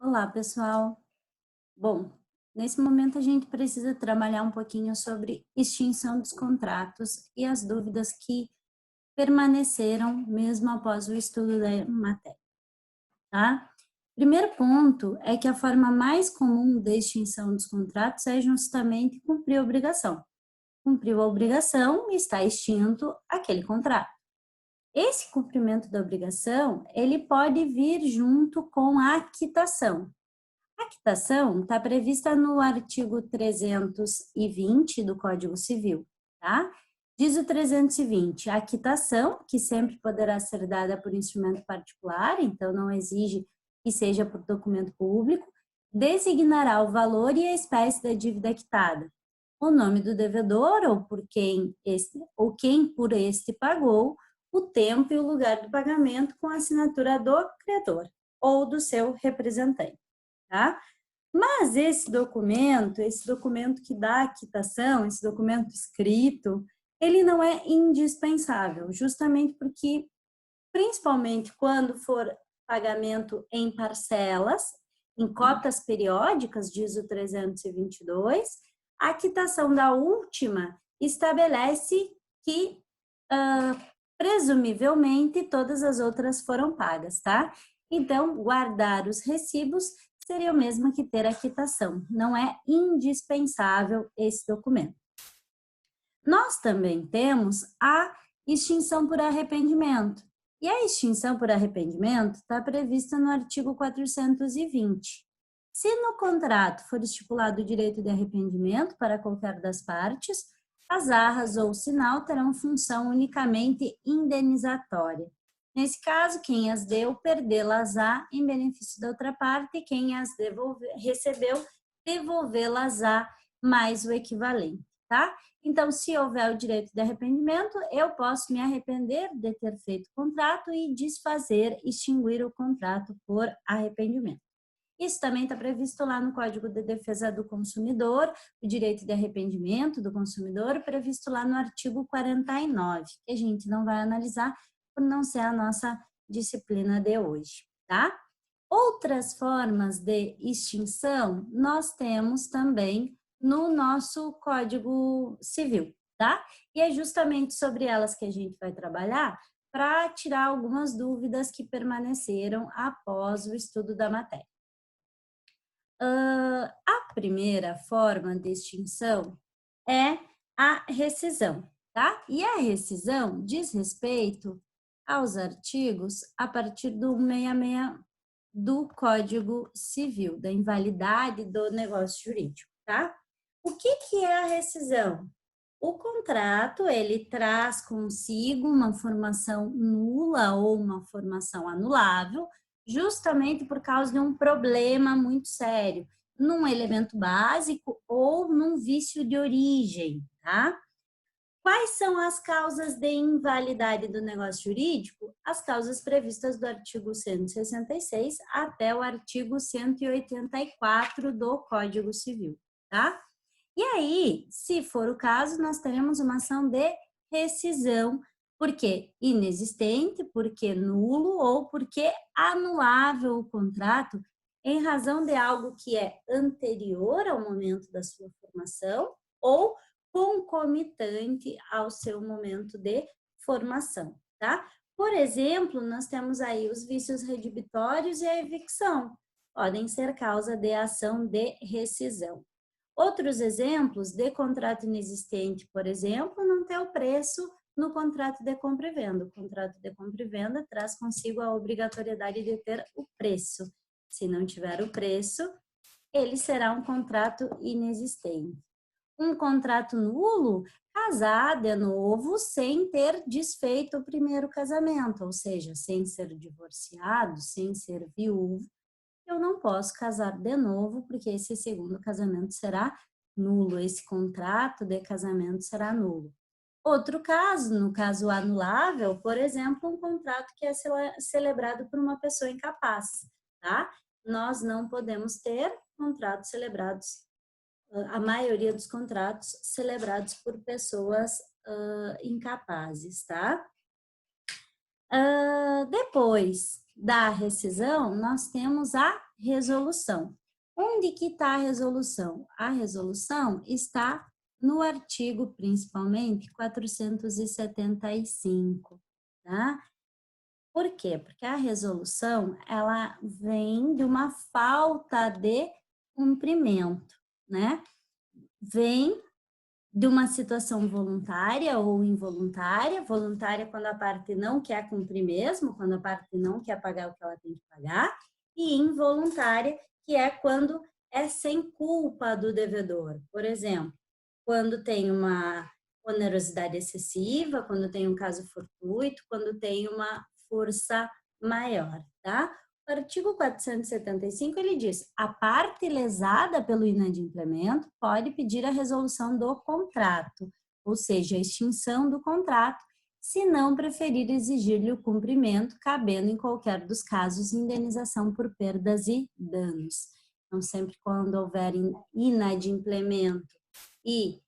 Olá, pessoal. Bom, nesse momento a gente precisa trabalhar um pouquinho sobre extinção dos contratos e as dúvidas que permaneceram mesmo após o estudo da matéria, tá? Primeiro ponto é que a forma mais comum de extinção dos contratos é justamente cumprir a obrigação. Cumpriu a obrigação e está extinto aquele contrato. Esse cumprimento da obrigação, ele pode vir junto com a quitação. A quitação está prevista no artigo 320 do Código Civil, tá? Diz o 320, a quitação, que sempre poderá ser dada por instrumento particular, então não exige que seja por documento público, designará o valor e a espécie da dívida quitada, o nome do devedor ou quem por este pagou, o tempo e o lugar do pagamento com a assinatura do credor ou do seu representante. Tá? Mas esse documento que dá a quitação, esse documento escrito, ele não é indispensável, justamente porque, principalmente quando for pagamento em parcelas, em cotas periódicas, diz o 322, a quitação da última estabelece que, presumivelmente, todas as outras foram pagas, tá? Então, guardar os recibos seria o mesmo que ter a quitação. Não é indispensável esse documento. Nós também temos a extinção por arrependimento. E a extinção por arrependimento está prevista no artigo 420. Se no contrato for estipulado o direito de arrependimento para qualquer das partes, as arras ou sinal terão função unicamente indenizatória. Nesse caso, quem as deu, perdê-las-á em benefício da outra parte, e quem as recebeu, devolvê-las-á mais o equivalente, tá? Então, se houver o direito de arrependimento, eu posso me arrepender de ter feito o contrato e desfazer, extinguir o contrato por arrependimento. Isso também está previsto lá no Código de Defesa do Consumidor, o direito de arrependimento do consumidor, previsto lá no artigo 49, que a gente não vai analisar por não ser a nossa disciplina de hoje, tá? Outras formas de extinção nós temos também no nosso Código Civil, tá? E é justamente sobre elas que a gente vai trabalhar para tirar algumas dúvidas que permaneceram após o estudo da matéria. A primeira forma de extinção é a rescisão, tá? E a rescisão diz respeito aos artigos a partir do 66 do Código Civil, da invalidade do negócio jurídico, tá? O que é a rescisão? O contrato, ele traz consigo uma formação nula ou uma formação anulável, justamente por causa de um problema muito sério, num elemento básico ou num vício de origem, tá? Quais são as causas de invalidade do negócio jurídico? As causas previstas do artigo 166 até o artigo 184 do Código Civil, tá? E aí, se for o caso, nós teremos uma ação de rescisão, porque inexistente, porque nulo ou porque anulável o contrato em razão de algo que é anterior ao momento da sua formação ou concomitante ao seu momento de formação, tá? Por exemplo, nós temos aí os vícios redibitórios e a evicção, podem ser causa de ação de rescisão. Outros exemplos de contrato inexistente, por exemplo, não ter o preço no contrato de compra e venda. O contrato de compra e venda traz consigo a obrigatoriedade de ter o preço. Se não tiver o preço, ele será um contrato inexistente. Um contrato nulo, casar de novo sem ter desfeito o primeiro casamento, ou seja, sem ser divorciado, sem ser viúvo, eu não posso casar de novo, porque esse segundo casamento será nulo, esse contrato de casamento será nulo. Outro caso, no caso anulável, por exemplo, um contrato que é celebrado por uma pessoa incapaz, tá? Nós não podemos ter contratos celebrados, a maioria dos contratos celebrados por pessoas incapazes, tá? Depois, da rescisão, nós temos a resolução. Onde que está a resolução? A resolução está no artigo, principalmente, 475, tá? Por quê? Porque a resolução, ela vem de uma falta de cumprimento, né? Vem de uma situação voluntária ou involuntária, voluntária quando a parte não quer cumprir mesmo, quando a parte não quer pagar o que ela tem que pagar, e involuntária, que é quando é sem culpa do devedor. Por exemplo, quando tem uma onerosidade excessiva, quando tem um caso fortuito, quando tem uma força maior, tá? O artigo 475, ele diz, a parte lesada pelo inadimplemento pode pedir a resolução do contrato, ou seja, a extinção do contrato, se não preferir exigir-lhe o cumprimento, cabendo em qualquer dos casos indenização por perdas e danos. Então, sempre quando houver inadimplemento e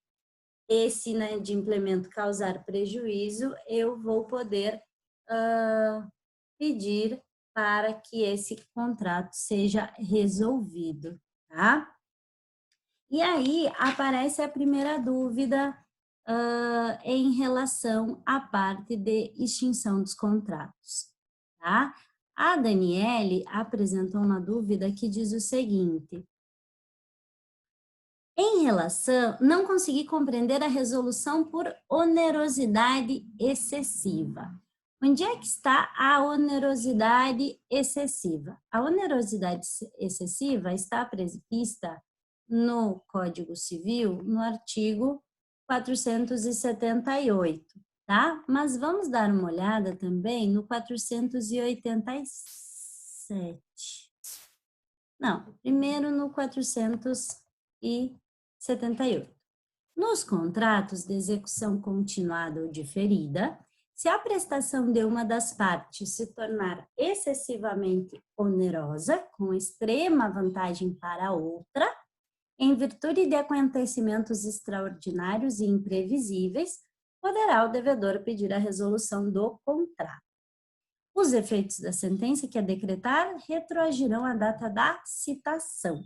esse inadimplemento causar prejuízo, eu vou poder pedir para que esse contrato seja resolvido, tá? E aí aparece a primeira dúvida em relação à parte de extinção dos contratos, tá? A Daniele apresentou uma dúvida que diz o seguinte: em relação, não consegui compreender a resolução por onerosidade excessiva. Onde é que está a onerosidade excessiva? A onerosidade excessiva está prevista no Código Civil, no artigo 478, tá? Mas vamos dar uma olhada também no 487. Não, primeiro no 478. Nos contratos de execução continuada ou diferida, se a prestação de uma das partes se tornar excessivamente onerosa, com extrema vantagem para a outra, em virtude de acontecimentos extraordinários e imprevisíveis, poderá o devedor pedir a resolução do contrato. Os efeitos da sentença que a decretar retroagirão à data da citação.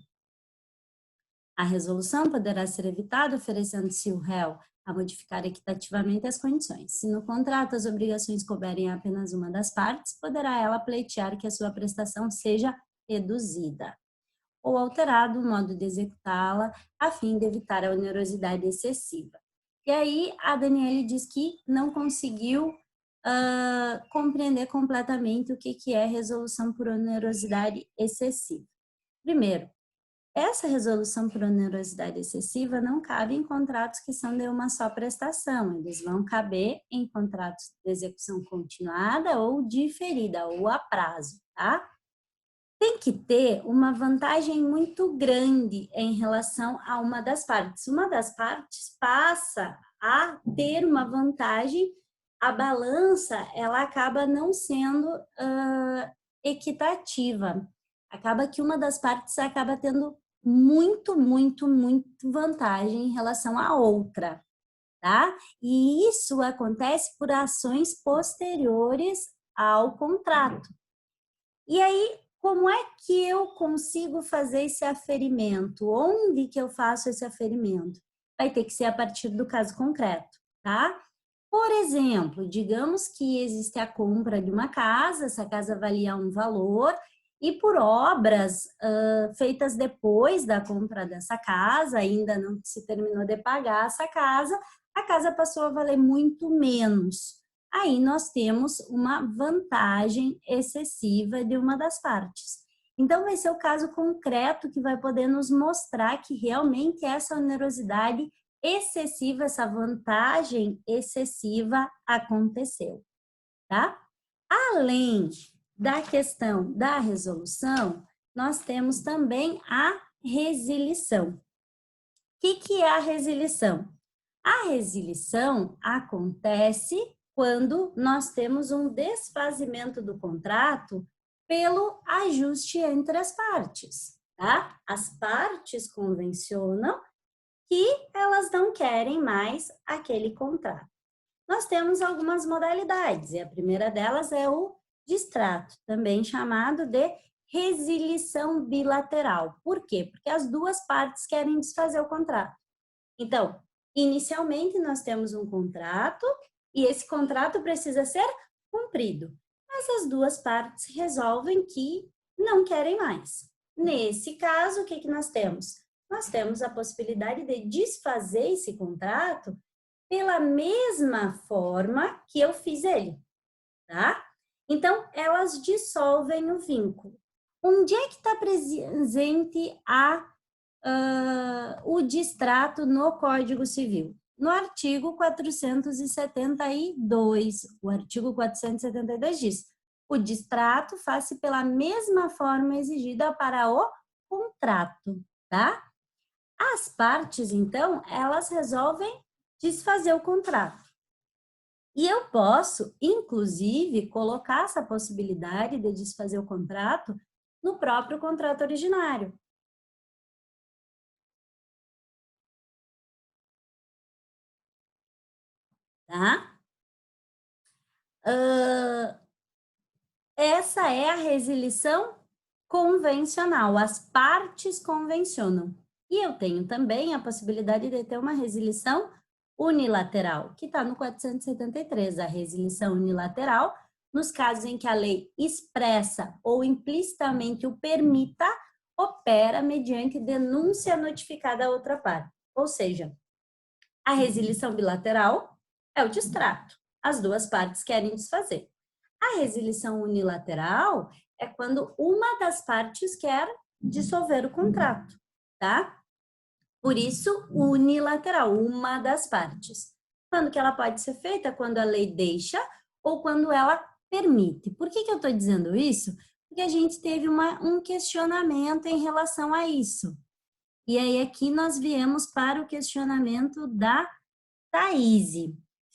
A resolução poderá ser evitada oferecendo-se o réu a modificar equitativamente as condições. Se no contrato as obrigações couberem a apenas uma das partes, poderá ela pleitear que a sua prestação seja reduzida ou alterado o modo de executá-la a fim de evitar a onerosidade excessiva. E aí a Daniele diz que não conseguiu compreender completamente o que é resolução por onerosidade excessiva. Primeiro, essa resolução por onerosidade excessiva não cabe em contratos que são de uma só prestação, eles vão caber em contratos de execução continuada ou diferida, ou a prazo, tá? Tem que ter uma vantagem muito grande em relação a uma das partes. Uma das partes passa a ter uma vantagem, a balança, ela acaba não sendo equitativa. Acaba que uma das partes acaba tendo muito vantagem em relação à outra, tá? E isso acontece por ações posteriores ao contrato. E aí, como é que eu consigo fazer esse aferimento? Onde que eu faço esse aferimento? Vai ter que ser a partir do caso concreto, tá? Por exemplo, digamos que existe a compra de uma casa, essa casa valia um valor, e por obras feitas depois da compra dessa casa, ainda não se terminou de pagar essa casa, a casa passou a valer muito menos. Aí nós temos uma vantagem excessiva de uma das partes. Então, vai ser o caso concreto que vai poder nos mostrar que realmente essa onerosidade excessiva, essa vantagem excessiva aconteceu, tá? Além da questão da resolução, nós temos também a resilição. O que é a resilição? A resilição acontece quando nós temos um desfazimento do contrato pelo ajuste entre as partes, tá? As partes convencionam que elas não querem mais aquele contrato. Nós temos algumas modalidades, e a primeira delas é o distrato, também chamado de resilição bilateral. Por quê? Porque as duas partes querem desfazer o contrato. Então, inicialmente nós temos um contrato e esse contrato precisa ser cumprido. Mas as duas partes resolvem que não querem mais. Nesse caso, o que nós temos? Nós temos a possibilidade de desfazer esse contrato pela mesma forma que eu fiz ele, tá? Então, elas dissolvem o vínculo. Onde é que está presente o distrato no Código Civil? No artigo 472, o artigo 472 diz: o distrato faz-se pela mesma forma exigida para o contrato, tá? As partes, então, elas resolvem desfazer o contrato. E eu posso, inclusive, colocar essa possibilidade de desfazer o contrato no próprio contrato originário. Tá? Essa é a resilição convencional, as partes convencionam. E eu tenho também a possibilidade de ter uma resilição unilateral, que está no 473, a resilição unilateral, nos casos em que a lei expressa ou implicitamente o permita, opera mediante denúncia notificada à outra parte. Ou seja, a resilição bilateral é o distrato. As duas partes querem desfazer. A resilição unilateral é quando uma das partes quer dissolver o contrato, tá? Por isso, unilateral, uma das partes. Quando que ela pode ser feita? Quando a lei deixa ou quando ela permite. Por que eu estou dizendo isso? Porque a gente teve um questionamento em relação a isso. E aí aqui nós viemos para o questionamento da Thaís.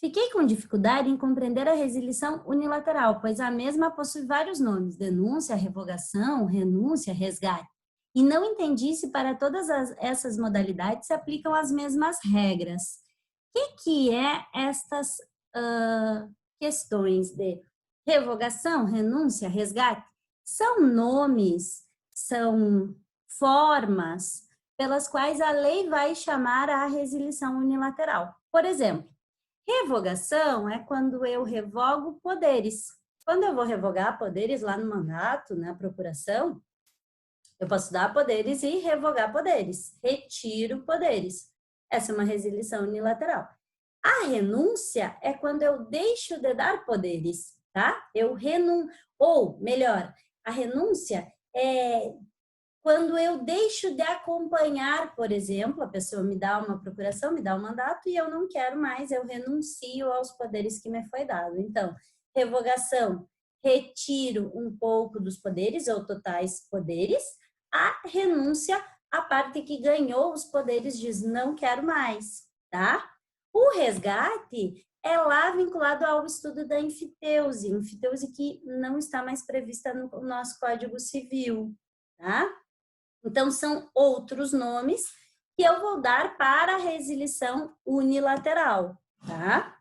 Fiquei com dificuldade em compreender a resilição unilateral, pois a mesma possui vários nomes: denúncia, revogação, renúncia, resgate. E não entendi se para todas essas modalidades se aplicam as mesmas regras. O que é estas questões de revogação, renúncia, resgate? São nomes, são formas pelas quais a lei vai chamar a resilição unilateral. Por exemplo, revogação é quando eu revogo poderes. Quando eu vou revogar poderes lá no mandato, na procuração, eu posso dar poderes e revogar poderes. Retiro poderes. Essa é uma resilição unilateral. A renúncia é quando eu deixo de dar poderes, tá? Eu renuncio, ou melhor, a renúncia é quando eu deixo de acompanhar, por exemplo, a pessoa me dá uma procuração, me dá um mandato e eu não quero mais, eu renuncio aos poderes que me foi dado. Então, revogação, retiro um pouco dos poderes ou totais poderes. A renúncia, a parte que ganhou os poderes diz não quero mais, tá? O resgate é lá vinculado ao estudo da enfiteuse que não está mais prevista no nosso Código Civil, tá? Então, são outros nomes que eu vou dar para a resilição unilateral, tá?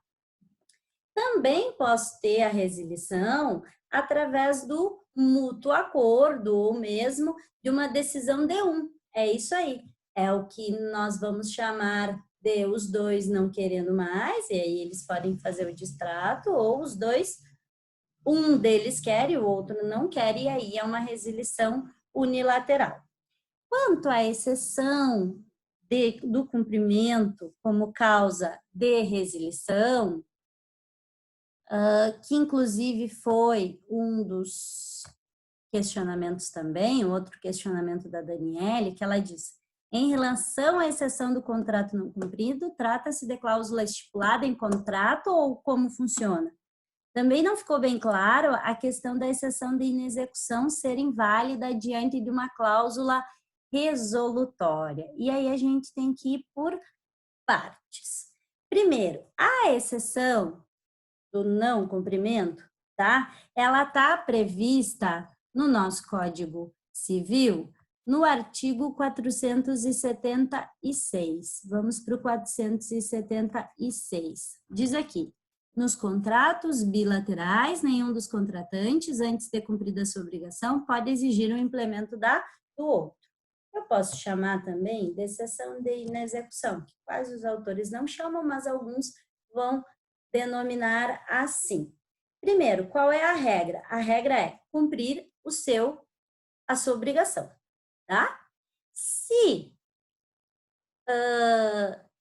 Também posso ter a resilição através do mútuo acordo ou mesmo de uma decisão de um. É isso aí. É o que nós vamos chamar de os dois não querendo mais, e aí eles podem fazer o distrato, ou os dois, um deles quer e o outro não quer, e aí é uma resilição unilateral. Quanto à exceção do cumprimento como causa de resilição, que inclusive foi um dos questionamentos também, outro questionamento da Daniele, que ela diz: em relação à exceção do contrato não cumprido, trata-se de cláusula estipulada em contrato ou como funciona? Também não ficou bem claro a questão da exceção de inexecução ser inválida diante de uma cláusula resolutória. E aí a gente tem que ir por partes. Primeiro, a exceção do não cumprimento, tá? Ela está prevista no nosso Código Civil, no artigo 476. Vamos para o 476. Diz aqui: nos contratos bilaterais, nenhum dos contratantes, antes de cumprida a sua obrigação, pode exigir o implemento do outro. Eu posso chamar também de exceção de inexecução, que quase os autores não chamam, mas alguns vão denominar assim. Primeiro, qual é a regra? A regra é cumprir a sua obrigação, tá? Se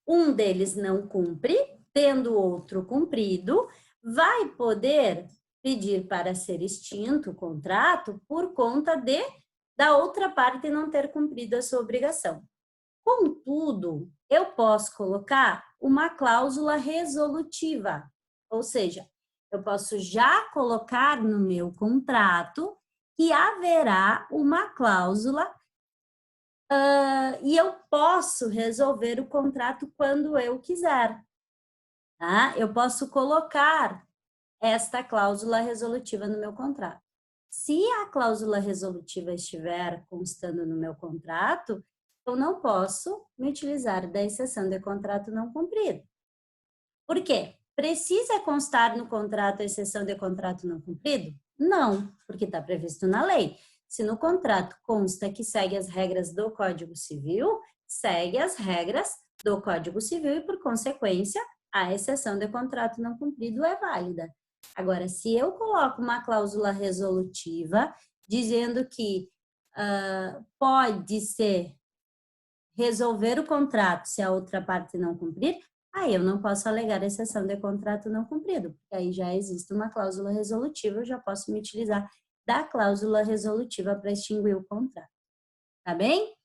um deles não cumpre, tendo o outro cumprido, vai poder pedir para ser extinto o contrato por conta da outra parte não ter cumprido a sua obrigação. Contudo, eu posso colocar uma cláusula resolutiva, ou seja, eu posso já colocar no meu contrato que haverá uma cláusula e eu posso resolver o contrato quando eu quiser. Tá? Eu posso colocar esta cláusula resolutiva no meu contrato. Se a cláusula resolutiva estiver constando no meu contrato, eu não posso me utilizar da exceção de contrato não cumprido. Por quê? Precisa constar no contrato a exceção de contrato não cumprido? Não, porque está previsto na lei. Se no contrato consta que segue as regras do Código Civil, segue as regras do Código Civil e, por consequência, a exceção de contrato não cumprido é válida. Agora, se eu coloco uma cláusula resolutiva dizendo que pode ser resolver o contrato se a outra parte não cumprir, aí eu não posso alegar exceção de contrato não cumprido, porque aí já existe uma cláusula resolutiva, eu já posso me utilizar da cláusula resolutiva para extinguir o contrato. Tá bem?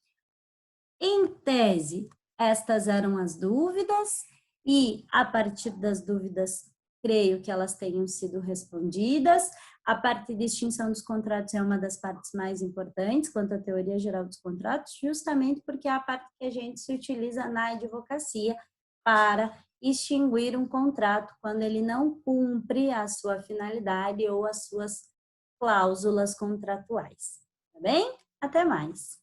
Em tese, estas eram as dúvidas e, a partir das dúvidas, creio que elas tenham sido respondidas. A parte de extinção dos contratos é uma das partes mais importantes quanto à teoria geral dos contratos, justamente porque é a parte que a gente se utiliza na advocacia para extinguir um contrato quando ele não cumpre a sua finalidade ou as suas cláusulas contratuais. Tá bem? Até mais!